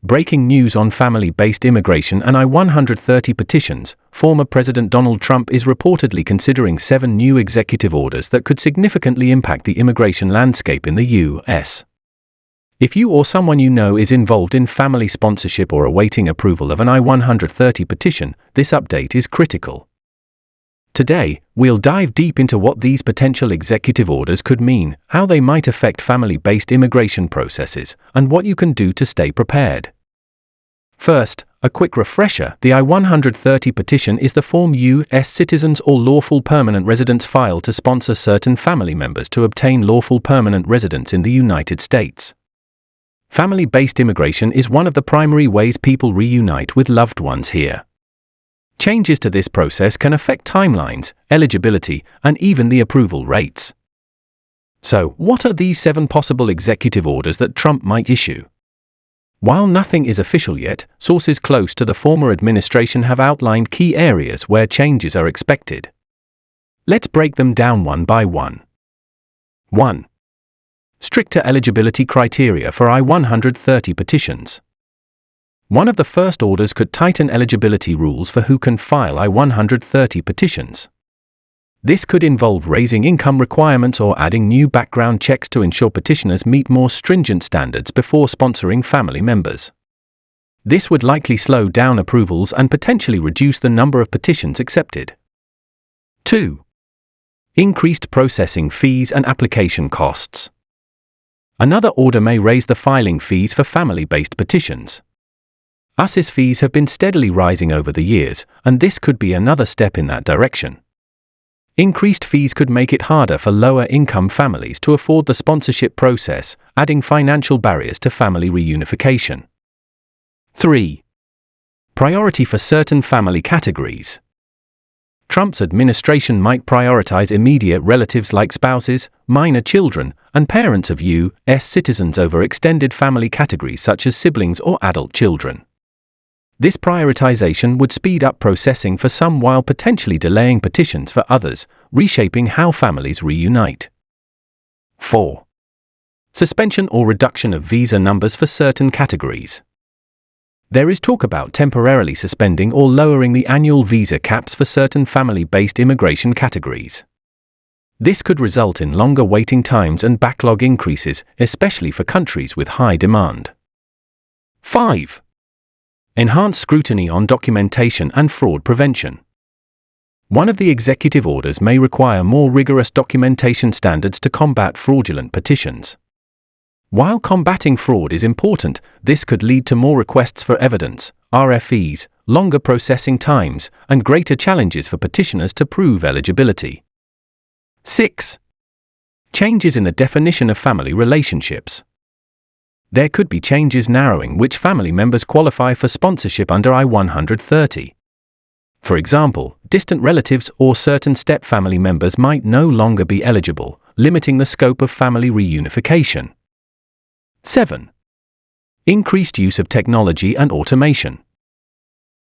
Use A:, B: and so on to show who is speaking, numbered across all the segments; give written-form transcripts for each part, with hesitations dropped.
A: Breaking news on family-based immigration and I-130 petitions. Former President Donald Trump is reportedly considering 7 new executive orders that could significantly impact the immigration landscape in the U.S. If you or someone you know is involved in family sponsorship or awaiting approval of an I-130 petition, this update is critical. Today, we'll dive deep into what these potential executive orders could mean, how they might affect family-based immigration processes, and what you can do to stay prepared. First, a quick refresher: the I-130 petition is the form U.S. citizens or lawful permanent residents file to sponsor certain family members to obtain lawful permanent residence in the United States. Family-based immigration is one of the primary ways people reunite with loved ones here. Changes to this process can affect timelines, eligibility, and even the approval rates. So, what are these 7 possible executive orders that Trump might issue? While nothing is official yet, sources close to the former administration have outlined key areas where changes are expected. Let's break them down one by one. 1. Stricter eligibility criteria for I-130 petitions. One of the first orders could tighten eligibility rules for who can file I-130 petitions. This could involve raising income requirements or adding new background checks to ensure petitioners meet more stringent standards before sponsoring family members. This would likely slow down approvals and potentially reduce the number of petitions accepted. 2. Increased processing fees and application costs. Another order may raise the filing fees for family-based petitions. USCIS fees have been steadily rising over the years, and this could be another step in that direction. Increased fees could make it harder for lower-income families to afford the sponsorship process, adding financial barriers to family reunification. 3. Priority for certain family categories. Trump's administration might prioritize immediate relatives like spouses, minor children, and parents of U.S. citizens over extended family categories such as siblings or adult children. This prioritization would speed up processing for some while potentially delaying petitions for others, reshaping how families reunite. 4. Suspension or reduction of visa numbers for certain categories. There is talk about temporarily suspending or lowering the annual visa caps for certain family-based immigration categories. This could result in longer waiting times and backlog increases, especially for countries with high demand. 5. Enhanced scrutiny on documentation and fraud prevention. One of the executive orders may require more rigorous documentation standards to combat fraudulent petitions. While combating fraud is important, this could lead to more requests for evidence, RFEs, longer processing times, and greater challenges for petitioners to prove eligibility. 6. Changes in the definition of family relationships. There could be changes narrowing which family members qualify for sponsorship under I-130. For example, distant relatives or certain step-family members might no longer be eligible, limiting the scope of family reunification. 7. Increased use of technology and automation.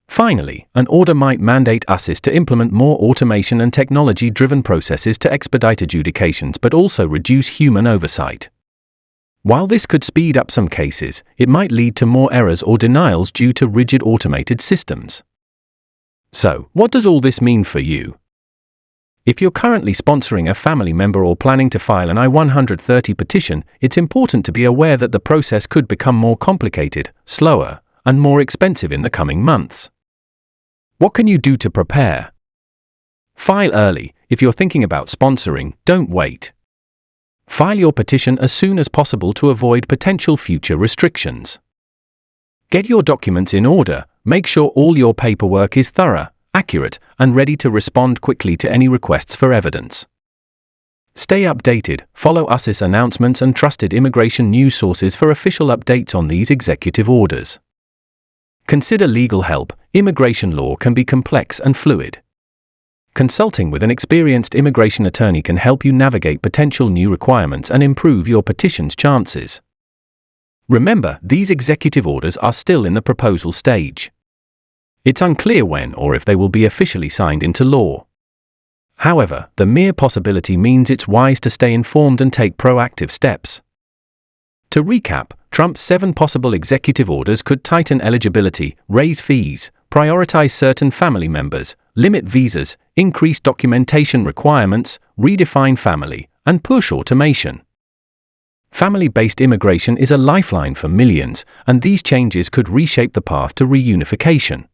A: Finally, an order might mandate USCIS to implement more automation and technology-driven processes to expedite adjudications but also reduce human oversight. While this could speed up some cases, it might lead to more errors or denials due to rigid automated systems. So, what does all this mean for you? If you're currently sponsoring a family member or planning to file an I-130 petition, it's important to be aware that the process could become more complicated, slower, and more expensive in the coming months. What can you do to prepare? File early. If you're thinking about sponsoring, don't wait. File your petition as soon as possible to avoid potential future restrictions. Get your documents in order, make sure all your paperwork is thorough, accurate, and ready to respond quickly to any requests for evidence. Stay updated, follow USCIS announcements and trusted immigration news sources for official updates on these executive orders. Consider legal help. Immigration law can be complex and fluid. Consulting with an experienced immigration attorney can help you navigate potential new requirements and improve your petition's chances. Remember, these executive orders are still in the proposal stage. It's unclear when or if they will be officially signed into law. However, the mere possibility means it's wise to stay informed and take proactive steps. To recap, Trump's 7 possible executive orders could tighten eligibility, raise fees, prioritize certain family members, limit visas, increase documentation requirements, redefine family, and push automation. Family-based immigration is a lifeline for millions, and these changes could reshape the path to reunification.